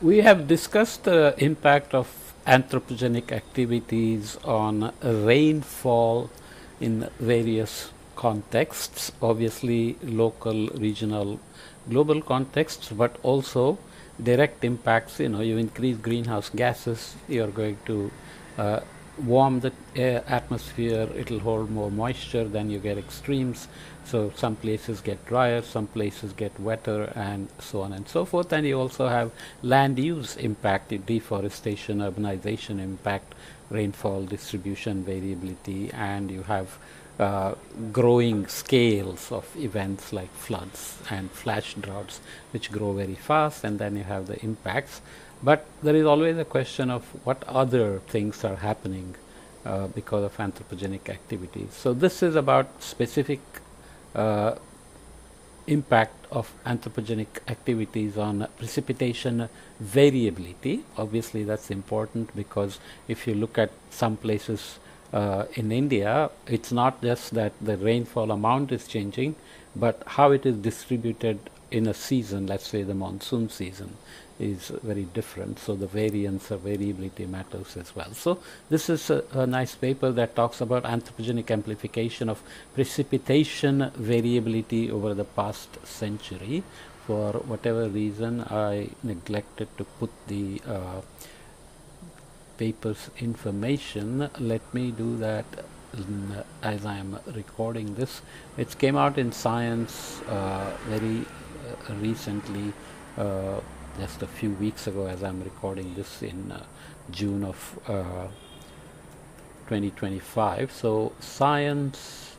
We have discussed the impact of anthropogenic activities on rainfall in various contexts, obviously local, regional, global contexts, but also direct impacts. You increase greenhouse gases, you're going to uh, warm the atmosphere, it'll hold more moisture, then you get extremes. So some places get drier, some places get wetter, and so on and so forth. And you also have land use impact, deforestation, urbanization impact, rainfall distribution variability, and you have uh, growing scales of events like floods and flash droughts, which grow very fast, and then you have the impacts. But there is always a question of what other things are happening because of anthropogenic activities. So this is about specific uh, impact of anthropogenic activities on precipitation variability. Obviously, that's important because if you look at some places in India, it's not just that the rainfall amount is changing, but how it is distributed in a season, let's say the monsoon season, is very different. So the variance or variability matters as well. So this is a nice paper that talks about anthropogenic amplification of precipitation variability over the past century. For whatever reason, I neglected to put the paper's information. Let me do that as I am recording this. It came out in Science very recently, just a few weeks ago, as I'm recording this in June of 2025. So Science,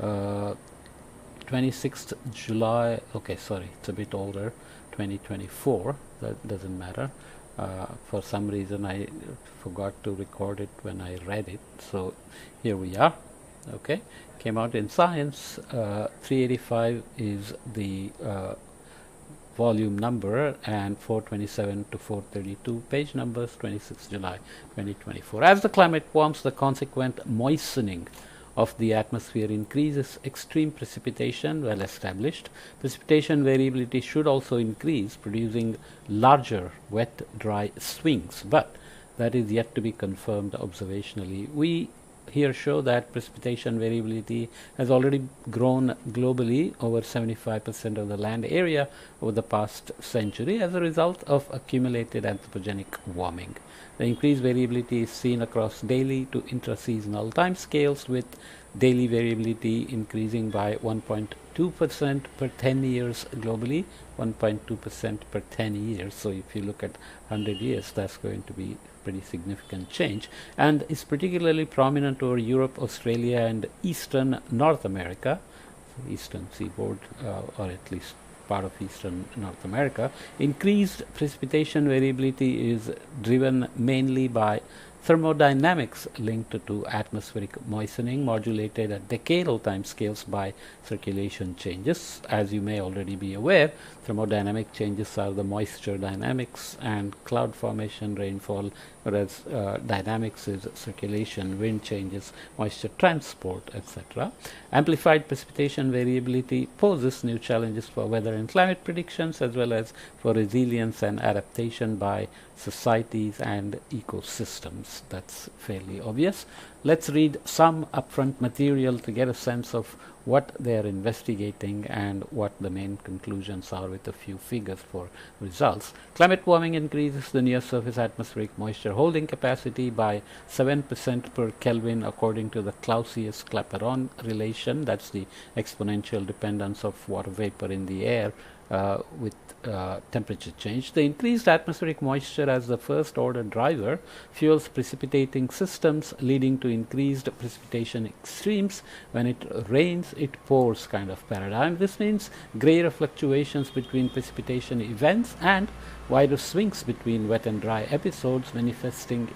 26th July, okay, sorry, it's a bit older, 2024, that doesn't matter. For some reason I forgot to record it when I read it, so here we are. Okay, came out in Science. 385 is the volume number, and 427 to 432 page numbers, 26 July 2024. As the climate warms, the consequent moistening of the atmosphere increases extreme precipitation, well established. Precipitation variability should also increase, producing larger wet dry swings, but that is yet to be confirmed observationally. We here show that precipitation variability has already grown globally over 75% of the land area over the past century as a result of accumulated anthropogenic warming. The increased variability is seen across daily to intra-seasonal timescales, with daily variability increasing by 1.2% per 10 years globally, 1.2% per 10 years. So if you look at 100 years, that's going to be pretty significant change, and is particularly prominent over Europe, Australia, and eastern North America, so eastern seaboard, or at least part of eastern North America. Increased precipitation variability is driven mainly by thermodynamics linked to atmospheric moistening, modulated at decadal timescales by circulation changes. As you may already be aware, thermodynamic changes are the moisture dynamics and cloud formation, rainfall, whereas dynamics is circulation, wind changes, moisture transport, etc. Amplified precipitation variability poses new challenges for weather and climate predictions, as well as for resilience and adaptation by societies and ecosystems. That's fairly obvious. Let's read some upfront material to get a sense of what they are investigating and what the main conclusions are, with a few figures for results. Climate warming increases the near surface atmospheric moisture holding capacity by 7% per Kelvin according to the Clausius-Clapeyron relation. That's the exponential dependence of water vapor in the air with temperature change. The increased atmospheric moisture as the first order driver fuels precipitating systems, leading to increased precipitation extremes. When it rains, it pours kind of paradigm. This means greater fluctuations between precipitation events and wider swings between wet and dry episodes, manifesting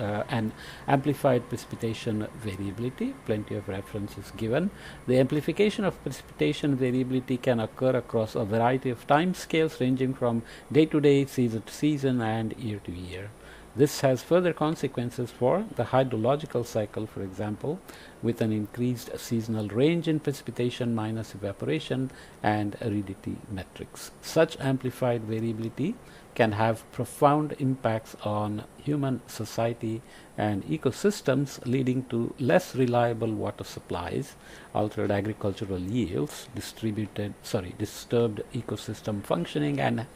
an amplified precipitation variability. Plenty of references given. The amplification of precipitation variability can occur across a variety of time scales ranging from day to day, season to season, and year to year. This has further consequences for the hydrological cycle, for example, with an increased seasonal range in precipitation minus evaporation and aridity metrics. Such amplified variability can have profound impacts on human society and ecosystems, leading to less reliable water supplies, altered agricultural yields, disturbed ecosystem functioning, and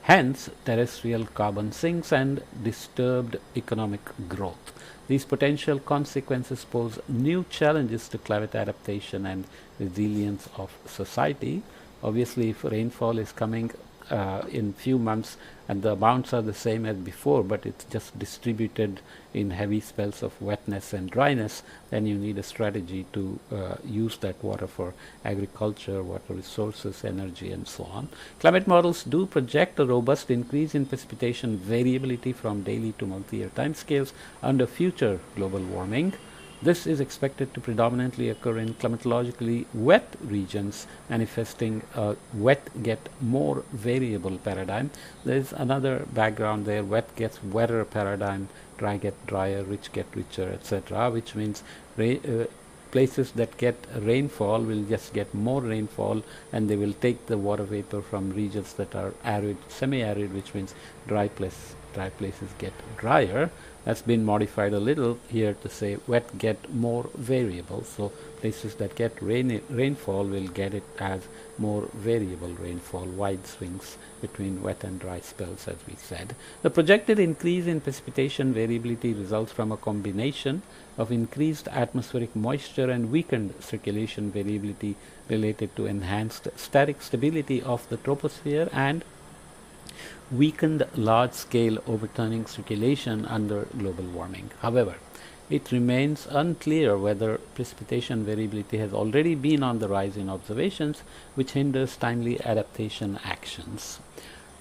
hence terrestrial carbon sinks and disturbed economic growth. These potential consequences pose new challenges to climate adaptation and resilience of society. Obviously, if rainfall is coming in few months and the amounts are the same as before, but it's just distributed in heavy spells of wetness and dryness, then you need a strategy to use that water for agriculture, water resources, energy, and so on. Climate models do project a robust increase in precipitation variability from daily to multi-year timescales under future global warming. This is expected to predominantly occur in climatologically wet regions, manifesting a wet get more variable paradigm. There is another background there: wet gets wetter paradigm, dry get drier, rich get richer, etc., which means places that get rainfall will just get more rainfall, and they will take the water vapor from regions that are arid, semi-arid, which means dry places get drier. That's been modified a little here to say wet get more variable. So places that get rainfall will get it as more variable rainfall, wide swings between wet and dry spells, as we said. The projected increase in precipitation variability results from a combination of increased atmospheric moisture and weakened circulation variability related to enhanced static stability of the troposphere and weakened large-scale overturning circulation under global warming. However, it remains unclear whether precipitation variability has already been on the rise in observations, which hinders timely adaptation actions.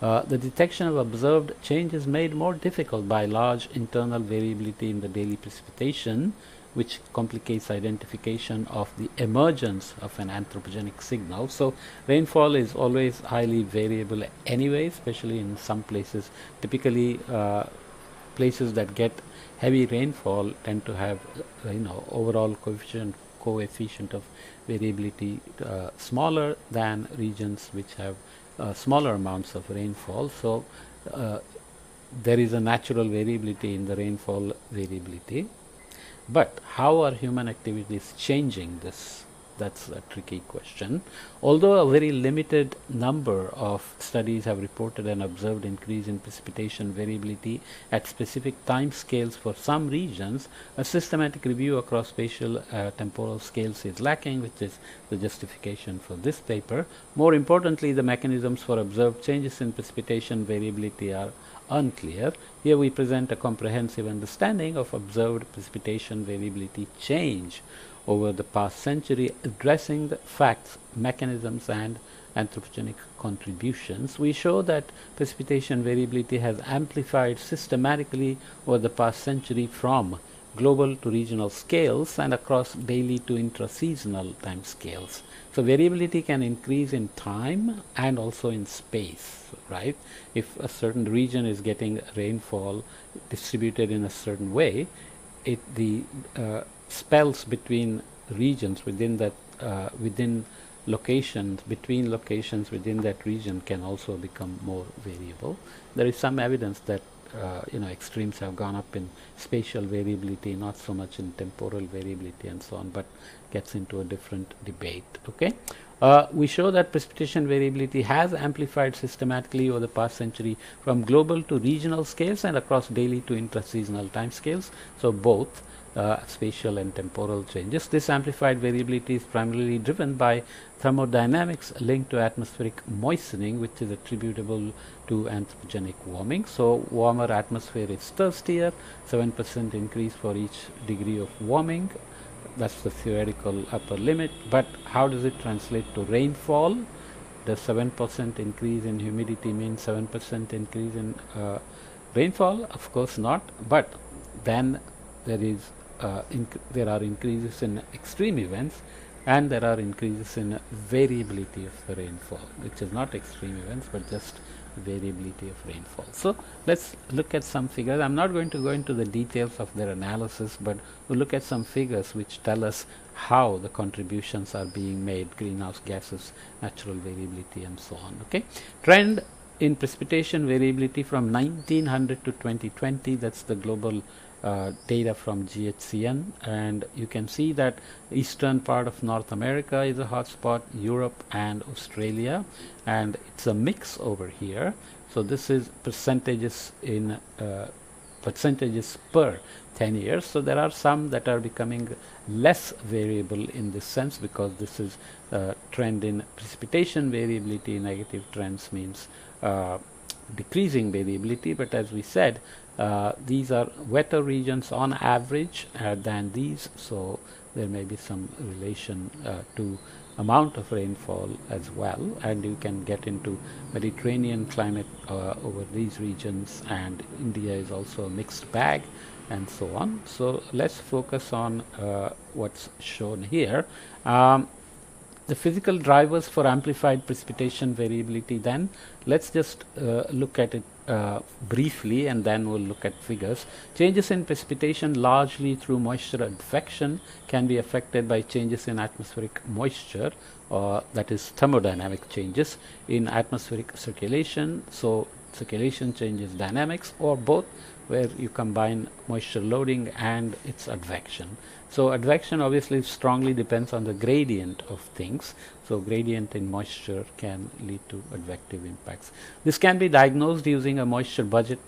The detection of observed change is made more difficult by large internal variability in the daily precipitation, which complicates identification of the emergence of an anthropogenic signal. So rainfall is always highly variable anyway, especially in some places. Typically places that get heavy rainfall tend to have overall coefficient of variability smaller than regions which have smaller amounts of rainfall. So there is a natural variability in the rainfall variability. But how are human activities changing this? That's a tricky question. Although a very limited number of studies have reported an observed increase in precipitation variability at specific time scales for some regions, a systematic review across spatial temporal scales is lacking, which is the justification for this paper. More importantly, the mechanisms for observed changes in precipitation variability are unclear. Here we present a comprehensive understanding of observed precipitation variability change over the past century, addressing the facts, mechanisms, and anthropogenic contributions. We show that precipitation variability has amplified systematically over the past century from global to regional scales and across daily to intra-seasonal time scales. So variability can increase in time and also in space, right? If a certain region is getting rainfall distributed in a certain way, the spells between regions within that between locations within that region can also become more variable. There is some evidence that extremes have gone up in spatial variability, not so much in temporal variability and so on, but gets into a different debate. Okay, we show that precipitation variability has amplified systematically over the past century from global to regional scales and across daily to intra-seasonal time scales. So both spatial and temporal changes. This amplified variability is primarily driven by thermodynamics linked to atmospheric moistening, which is attributable to anthropogenic warming. So warmer atmosphere is thirstier, 7% increase for each degree of warming. That's the theoretical upper limit. But how does it translate to rainfall? Does 7% increase in humidity mean 7% increase in rainfall? Of course not. But then there are increases in extreme events, and there are increases in variability of the rainfall, which is not extreme events but just variability of rainfall. So let's look at some figures. I'm not going to go into the details of their analysis, but we'll look at some figures which tell us how the contributions are being made: greenhouse gases, natural variability, and so on. Okay, trend in precipitation variability from 1900 to 2020. That's the global data from GHCN, and you can see that eastern part of North America is a hotspot, Europe and Australia, and it's a mix over here. So this is percentages in percentages per 10 years. So there are some that are becoming less variable in this sense, because this is trend in precipitation variability. Negative trends means decreasing variability, but as we said, these are wetter regions on average than these, so there may be some relation to amount of rainfall as well, and you can get into Mediterranean climate over these regions, and India is also a mixed bag and so on. So let's focus on what's shown here. The physical drivers for amplified precipitation variability, then let's just look at it briefly, and then we'll look at figures. Changes in precipitation largely through moisture advection can be affected by changes in atmospheric moisture, that is thermodynamic changes in atmospheric circulation. So circulation changes dynamics, or both, where you combine moisture loading and its advection. So advection obviously strongly depends on the gradient of things. So gradient in moisture can lead to advective impacts. This can be diagnosed using a moisture budget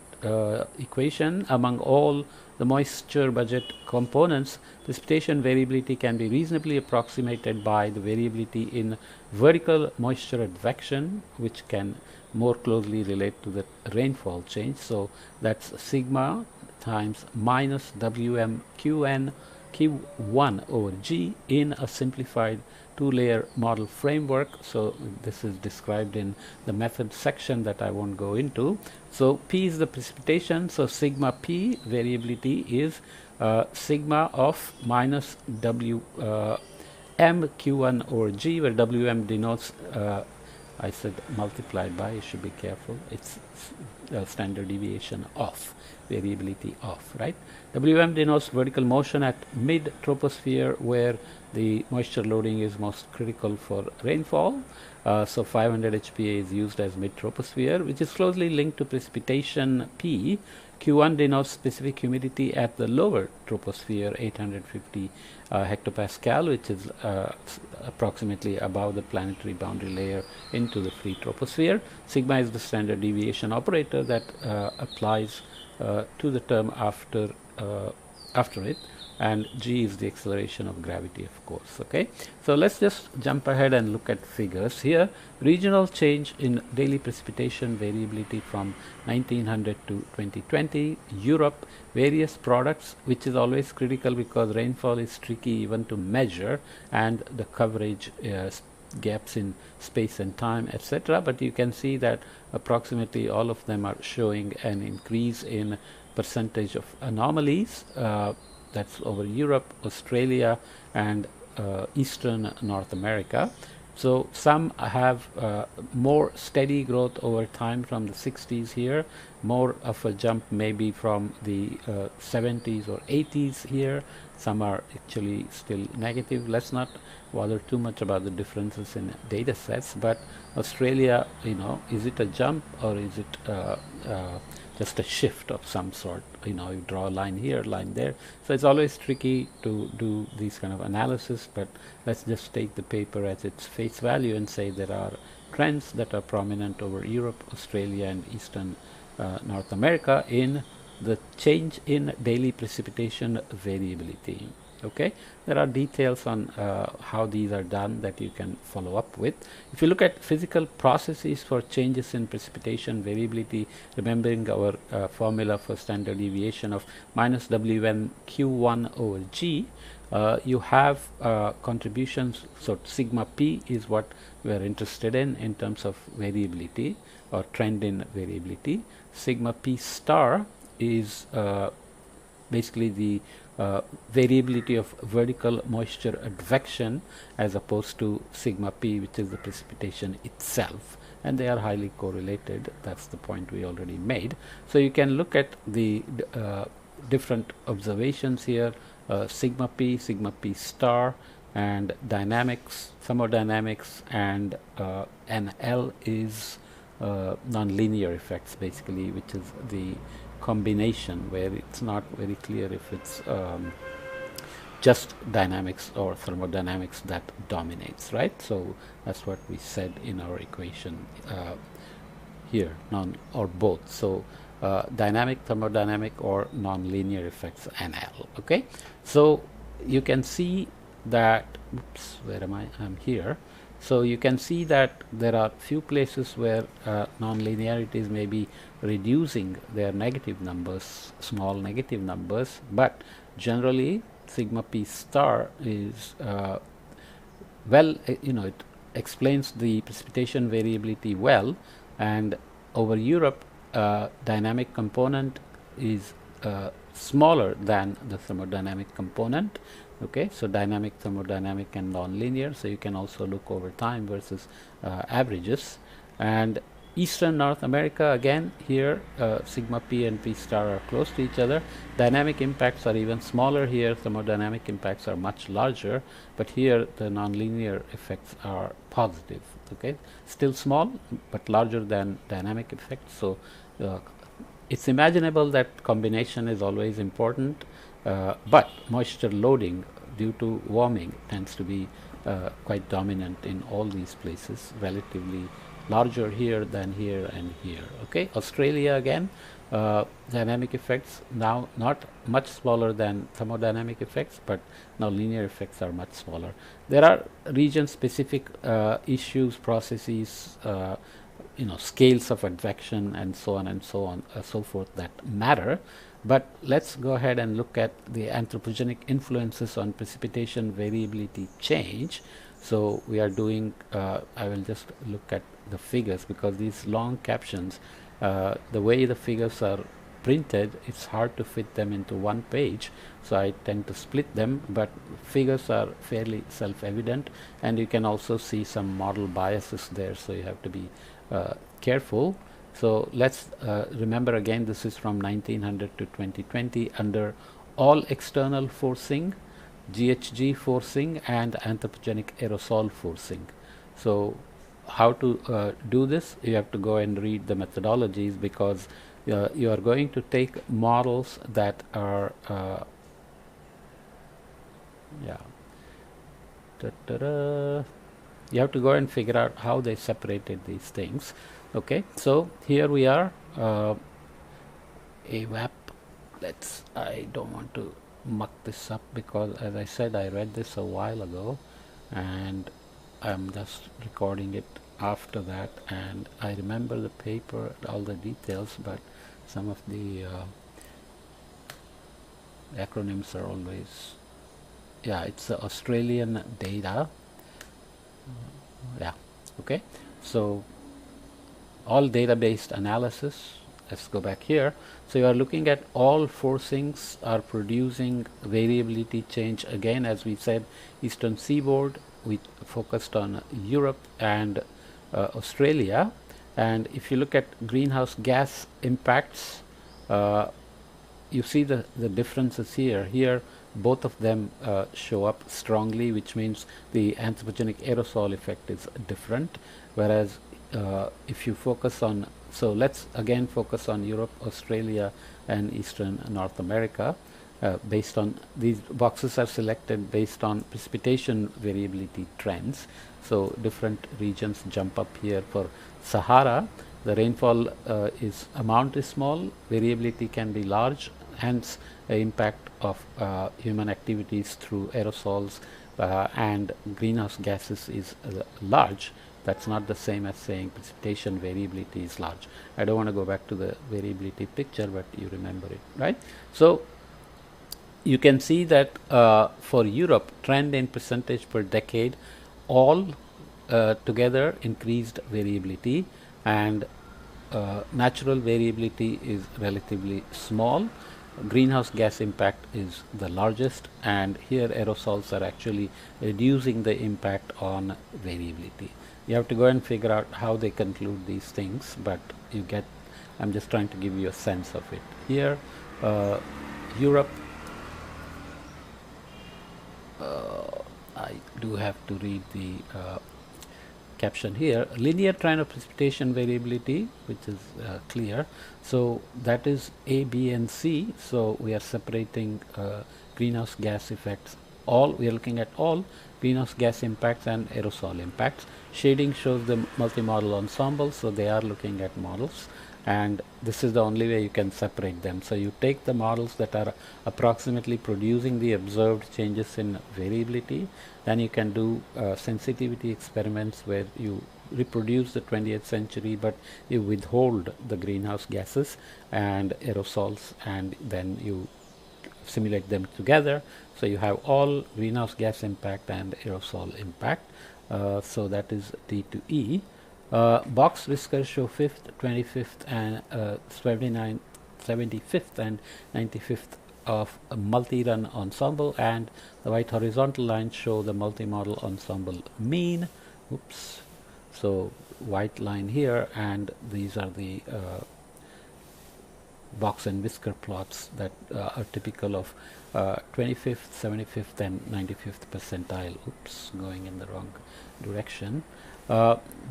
equation. Among all the moisture budget components, precipitation variability can be reasonably approximated by the variability in vertical moisture advection, which can more closely relate to the rainfall change. So that's sigma times minus WMQN Q1 over G in a simplified two-layer model framework. So this is described in the method section that I won't go into. So P is the precipitation, so sigma P variability is sigma of minus W M Q1 over G, where WM denotes I said multiplied by, you should be careful, it's standard deviation of, variability of, right? WM denotes vertical motion at mid troposphere, where the moisture loading is most critical for rainfall. So 500 HPA is used as mid troposphere, which is closely linked to precipitation P. Q1 denotes specific humidity at the lower troposphere, 850 hectopascal, which is approximately above the planetary boundary layer into the free troposphere. Sigma is the standard deviation operator that applies to the term after it, and G is the acceleration of gravity, of course. Okay, so let's just jump ahead and look at figures here. Regional change in daily precipitation variability from 1900 to 2020. Europe, various products, which is always critical because rainfall is tricky even to measure, and the coverage gaps in space and time, etc. But you can see that approximately all of them are showing an increase in percentage of anomalies. That's over Europe, Australia, and Eastern North America. So some have more steady growth over time from the 60s here, more of a jump maybe from the 70s or 80s here. Some are actually still negative. Let's not bother too much about the differences in data sets, but Australia, you know, is it a jump or is it just a shift of some sort? You know, you draw a line here, line there. So it's always tricky to do these kind of analysis, but let's just take the paper as its face value and say there are trends that are prominent over Europe, Australia, and Eastern North America in the change in daily precipitation variability. Okay, there are details on how these are done that you can follow up with. If you look at physical processes for changes in precipitation variability, remembering our formula for standard deviation of minus Wm Q1 over G, you have contributions. So sigma P is what we are interested in terms of variability or trend in variability. Sigma P star is basically the variability of vertical moisture advection as opposed to sigma P, which is the precipitation itself, and they are highly correlated. That's the point we already made. So you can look at the different observations here, sigma P star, and dynamics, thermodynamics, and NL is non-linear effects basically, which is the combination where it's not very clear if it's just dynamics or thermodynamics that dominates, right? So that's what we said in our equation here, non or both. So dynamic, thermodynamic, or non-linear effects NL. Okay, so you can see that. Oops, where am I? I'm here. So you can see that there are few places where non-linearities may be reducing their negative numbers, small negative numbers, but generally sigma p star is well, it explains the precipitation variability well, and over Europe, dynamic component is smaller than the thermodynamic component. Okay, so dynamic, thermodynamic, and non-linear. So you can also look over time versus averages. And Eastern North America, again, here sigma p and p star are close to each other. Dynamic impacts are even smaller here. Thermodynamic impacts are much larger, but here the nonlinear effects are positive. Okay, still small but larger than dynamic effects. So it's imaginable that combination is always important, but moisture loading due to warming tends to be quite dominant in all these places, relatively larger here than here and here. Okay, Australia again, dynamic effects now not much smaller than thermodynamic effects, but now linear effects are much smaller. There are region specific issues, processes, scales of advection and so on and so on, so forth, that matter. But let's go ahead and look at the anthropogenic influences on precipitation variability change. So we are doing, I will just look at the figures, because these long captions, the way the figures are printed, it's hard to fit them into one page, so I tend to split them, but figures are fairly self-evident, and you can also see some model biases there, so you have to be careful. So let's remember again, this is from 1900 to 2020 under all external forcing, GHG forcing, and anthropogenic aerosol forcing. So how to do this? You have to go and read the methodologies, because you are going to take models that are you have to go and figure out how they separated these things. Okay, so here we are, AWAP. I don't want to muck this up, because as I said, I read this a while ago and I'm just recording it after that, and I remember the paper, all the details, but some of the acronyms are always, it's the Australian data. Okay, so all data-based analysis. Let's go back here. So you are looking at all forcings are producing variability change. Again, as we said, eastern seaboard, we focused on Europe and Australia. And if you look at greenhouse gas impacts, you see the differences here. Here both of them show up strongly, which means the anthropogenic aerosol effect is different, whereas if you focus on, so let's again focus on Europe, Australia, and Eastern North America. Based on these boxes are selected based on precipitation variability trends. So different regions jump up here. For Sahara, the rainfall amount is small, variability can be large, hence the impact of human activities through aerosols and greenhouse gases is large. That's not the same as saying precipitation variability is large. I don't want to go back to the variability picture, but you remember it, right? So you can see that for Europe, trend in percentage per decade, all together increased variability, and natural variability is relatively small. Greenhouse gas impact is the largest, and here aerosols are actually reducing the impact on variability. You have to go and figure out how they conclude these things, but you get, I'm just trying to give you a sense of it. Here, Europe, I do have to read the caption here, linear trend of precipitation variability, which is clear. So that is A, B, and C. So we are separating greenhouse gas effects. We are looking at all greenhouse gas impacts and aerosol impacts. Shading shows the multi-model ensemble, so they are looking at models, and this is the only way you can separate them. So you take the models that are approximately producing the observed changes in variability, then you can do sensitivity experiments where you reproduce the 20th century, but you withhold the greenhouse gases and aerosols, and then you simulate them together. So you have all greenhouse gas impact and aerosol impact. So that is D to E. Box whiskers show 5th, 25th, and 75th and 95th of a multi-run ensemble, and the white horizontal lines show the multi-model ensemble mean. Oops. So white line here, and these are the box and whisker plots that are typical of 25th, 75th, and 95th percentile. Oops, going in the wrong direction.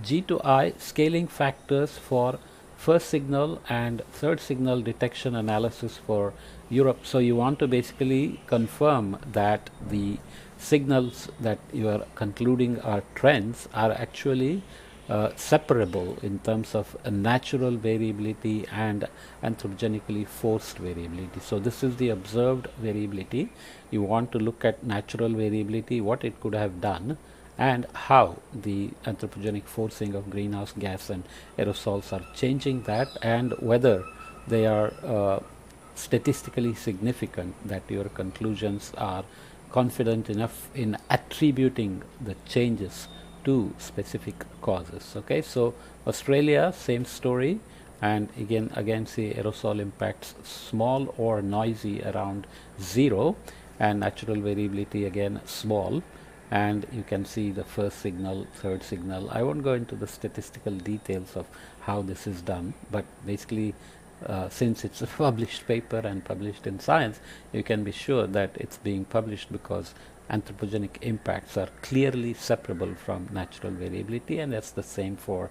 G to I, scaling factors for first signal and third signal detection analysis for Europe. So you want to basically confirm that the signals that you are concluding are trends are actually separable in terms of natural variability and anthropogenically forced variability. So this is the observed variability. You want to look at natural variability, what it could have done, and how the anthropogenic forcing of greenhouse gas and aerosols are changing that, and whether they are statistically significant, that your conclusions are confident enough in attributing the changes to specific causes. Okay, so Australia, same story, and again see aerosol impacts small or noisy around 0, and natural variability again small, and you can see the first signal, third signal. I won't go into the statistical details of how this is done, but basically since it's a published paper and published in Science, you can be sure that it's being published because anthropogenic impacts are clearly separable from natural variability, and that's the same for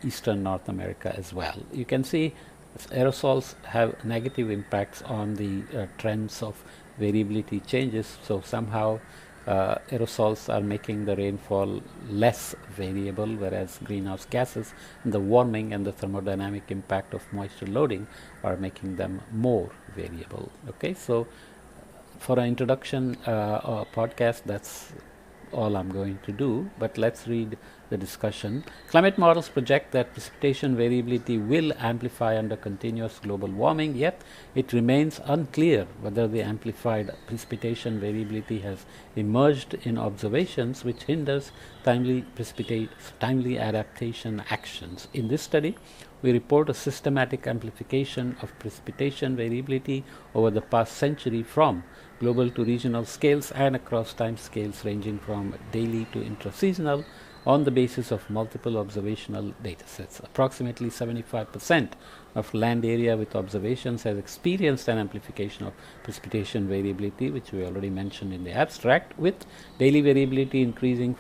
Eastern North America as well. You can see aerosols have negative impacts on the trends of variability changes, so somehow aerosols are making the rainfall less variable, whereas greenhouse gases and the warming and the thermodynamic impact of moisture loading are making them more variable. Okay, so for an introduction podcast, that's all I'm going to do, but let's read the discussion. Climate models project that precipitation variability will amplify under continuous global warming, yet it remains unclear whether the amplified precipitation variability has emerged in observations which hinders timely adaptation actions. In this study, we report a systematic amplification of precipitation variability over the past century from global to regional scales and across time scales ranging from daily to intra-seasonal on the basis of multiple observational datasets. Approximately 75% of land area with observations has experienced an amplification of precipitation variability, which we already mentioned in the abstract, with daily variability increasing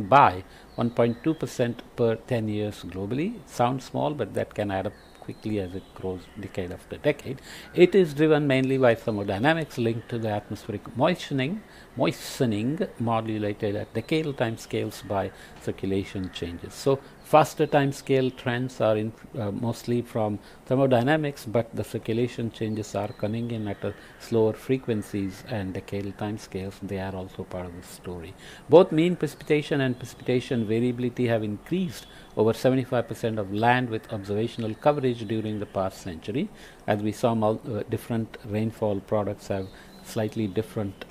by 1.2% per 10 years globally. Sounds small, but that can add up quickly as it grows decade after decade. It is driven mainly by thermodynamics linked to the atmospheric moistening modulated at decadal time scales by circulation changes. So faster time scale trends are mostly from thermodynamics, but the circulation changes are coming in at a slower frequencies and decadal time scales. They are also part of the story. Both mean precipitation and precipitation variability have increased over 75% of land with observational coverage during the past century. As we saw, different rainfall products have slightly different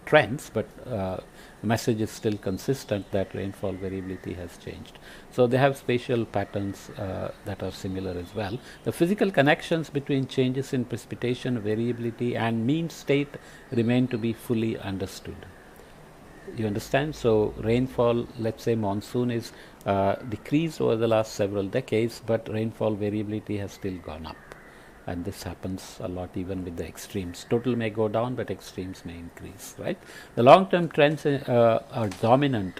trends, but the message is still consistent that rainfall variability has changed. So they have spatial patterns that are similar as well. The physical connections between changes in precipitation variability and mean state remain to be fully understood. You understand? So rainfall, let's say monsoon is decreased over the last several decades, but rainfall variability has still gone up. And this happens a lot even with the extremes. Total may go down, but extremes may increase, right? The long-term trends are dominant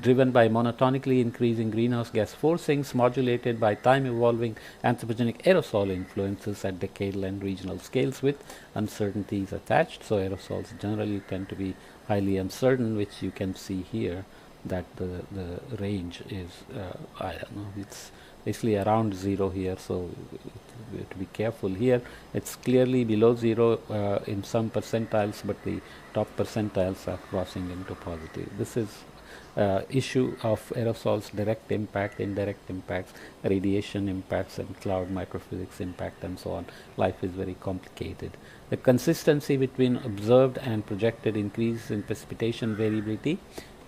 driven by monotonically increasing greenhouse gas forcings modulated by time-evolving anthropogenic aerosol influences at decadal and regional scales with uncertainties attached. So aerosols generally tend to be highly uncertain, which you can see here that the range is, I don't know, it's basically around 0 here, so we have to be careful here. It's clearly below 0 in some percentiles, but the top percentiles are crossing into positive. This is issue of aerosols, direct impact, indirect impacts, radiation impacts, and cloud microphysics impact, and so on. Life is very complicated. The consistency between observed and projected increase in precipitation variability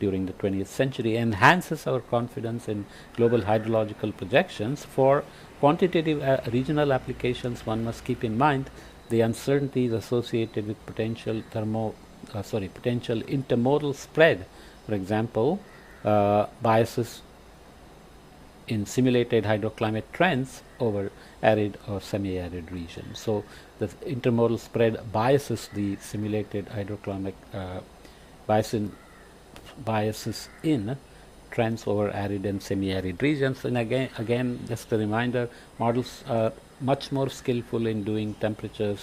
during the 20th century enhances our confidence in global hydrological projections. For quantitative regional applications, one must keep in mind the uncertainties associated with potential intermodal spread. For example, biases in simulated hydroclimate trends over arid or semi-arid regions. So the intermodal spread biases the simulated hydroclimate biases in trends over arid and semi-arid regions. And again, just a reminder, models are much more skillful in doing temperature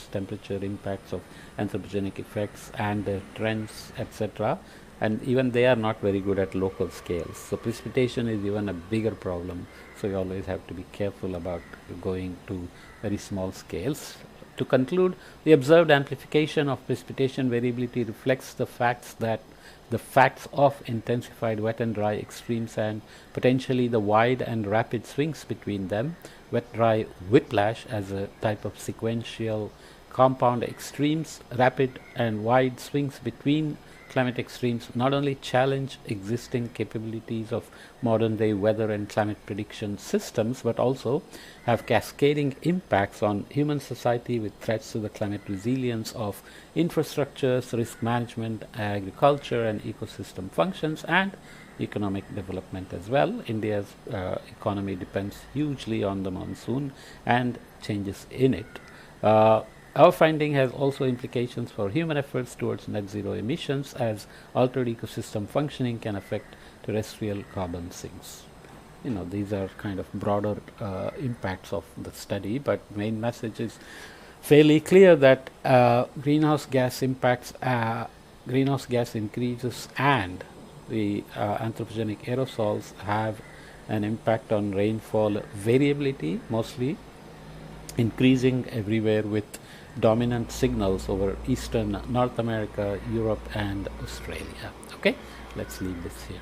impacts of anthropogenic effects and their trends, etc. And even they are not very good at local scales. So precipitation is even a bigger problem. So you always have to be careful about going to very small scales. To conclude, the observed amplification of precipitation variability reflects the facts of intensified wet and dry extremes and potentially the wide and rapid swings between them. Wet-dry whiplash as a type of sequential compound extremes, rapid and wide swings between climate extremes not only challenge existing capabilities of modern day weather and climate prediction systems, but also have cascading impacts on human society with threats to the climate resilience of infrastructures, risk management, agriculture and ecosystem functions, and economic development as well. India's economy depends hugely on the monsoon and changes in it. Our finding has also implications for human efforts towards net zero emissions, as altered ecosystem functioning can affect terrestrial carbon sinks. These are kind of broader impacts of the study, but main message is fairly clear that greenhouse gas impacts, greenhouse gas increases, and the anthropogenic aerosols have an impact on rainfall variability, mostly increasing everywhere with dominant signals over eastern North America, Europe and Australia. Okay, let's leave this here.